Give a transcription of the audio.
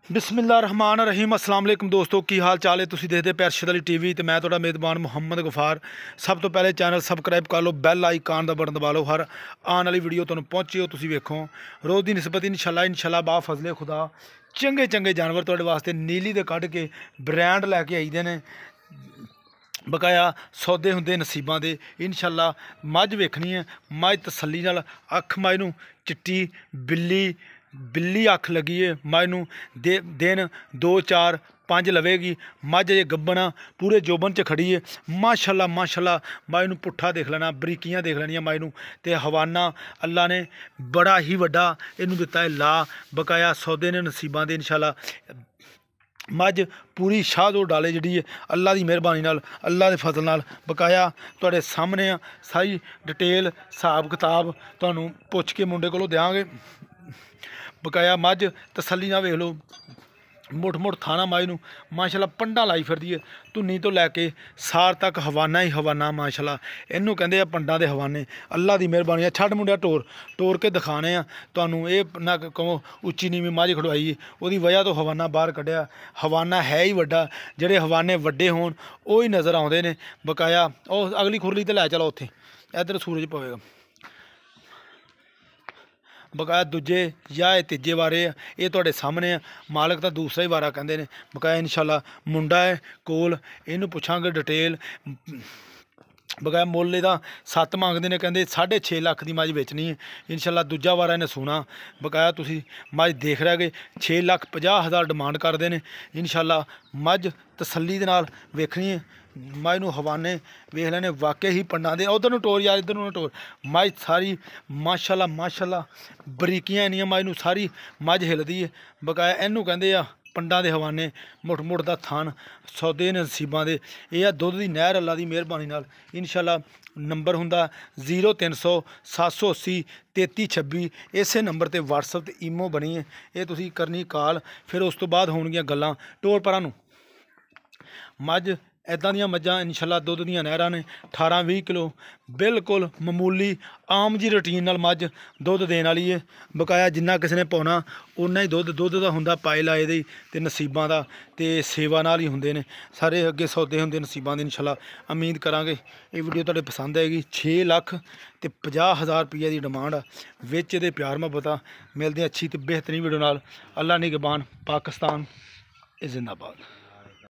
बिस्मिल्लाहिर्रहमानिर्रहीम अस्सलाम वालेकुम दोस्तों की हाल चाल है। तुसीं देखते पे अरशद अली टीवी तो मैं तुहाडा मेज़बान मुहम्मद गफार। सब तो पहले चैनल सबसक्राइब कर लो, बैल आइकान का बटन दबा लो, हर आने वाली वीडियो तुहानूं पहुँचे हो तुसीं वेखो। रोज़ की निस्बत इंशाल्लाह बा फजले खुदा चंगे चंगे जानवर तुहाडे वास्ते नीली दे कढ़ के ब्रांड लैके आईदे ने। बकाया सौदे हुंदे नसीबां दे। इंशाल्लाह मझ वेखनी है, मझ तसल्ली नाल अख मझ नूं चिट्टी बिल्ली बिल्ली अख लगी है। मझ नूं दिन 2 4 5 लवेगी। मझ अजे गब्बन पूरे जोबन च खड़ी है। माशाल्लाह मझ नूं पुट्ठा देख लेना, बरीकियां देख लैनियां मझ नूं। ते हवाना अल्लाह ने बड़ा ही वड्डा इनूं दित्ता है ला। बकाया सौदे ने नसीबां दे। इंशाल्लाह मझ पूरी शाह दो डाले जी है अल्लाह की मेहरबानी नाल, अल्लाह के फजल नाल। बकाया तुहाडे सामने सारी डिटेल हिसाब किताब तुहानूं पुछ के मुंडे कोलों देंगे। बकाया मझ तसल्ली नाल वेख लो, मुठ थाना मझ नूं माशाल्लाह पंडा लाई फिरदी है। धुन्नी तो लैके सार तक हवाना ही हवाना। माशाल्लाह इनू कहते हैं पंडा के हवाने। अल्लाह की मेहरबानी है। छड्ड मुंडिया टोर के दिखाने तुहानूं। ये ना कहो उच्ची नीवीं मझ खड़वाई, उसकी वजह तो हवाना बाहर कढ़िया। हवाना है ही वड्डा, जिहड़े हवाने वड्डे होण वो ही नज़र आउंदे ने। बकाया और अगली खुरली तो लै चलो उत्थे, इधर सूरज पवेगा। बकाया दूजे या तीजे वारे ये तुहाडे सामने है। मालक तो दूसरा ही वारा कहते हैं। बकाया इंशाल्लाह मुंडा है कोल, इनू पुछांगे डिटेल। बकाया मुल इहदा 7 मंगते हैं, कहते 6.5 लाख की मझ बेचनी है। इंशाल्लाह दूजा वारा इन्हें सोना। बकाया तुसीं मझ देख रहे गए 6,50,000 डिमांड करते हैं। इंशाल्लाह मझ तसल्ली दे नाल वेखनी है। मझ नूं हवाने वेख लैने वाकई ही पंडा दे। उधर नूं टोर यार, इधर नूं टोर। मझ सारी माशाल्लाह बरीकियां इन्नियां मझ नूं सारी मझ हिलदी है। बकाया इनू कहते हैं पंडा के हवाने, मुठ का थान सौदे नसीबां दे। यह दुध की नहर अल्लाह की मेहरबानी नाल। इंशाल्लाह नंबर हुंदा 0300 780 3326। इसे नंबर ते व्हाट्सअप ते ईमो बनी है। ये तुसीं करनी कॉल, फिर उस तो बाद होणगियां गल्लां। टोर परां नूं मझ इदां दियां मझां इंशाल्लाह दुध दियां नहरां ने। 18-20 किलो बिल्कुल मामूली आम जी रूटीन नाल मझ दुध देने वाली है। बकाया जिन्ना किसी ने पाउणा उन्ना ही दुध दा हुंदा पाए लाए दे ते नसीबां दा ते सेवा नाल ही हुंदे ने सारे। अगे सौदे हुंदे नसीबां दे। इंशाल्लाह उम्मीद करांगे ये वीडियो तुहाडे पसंद आएगी। 6,50,000 रुपये की डिमांड विच दे प्यार मुहब्बत। मिलदे अच्छी तो बेहतरीन वीडियो नाल। अल्लाह निगहबान। पाकिस्तान जिंदाबाद।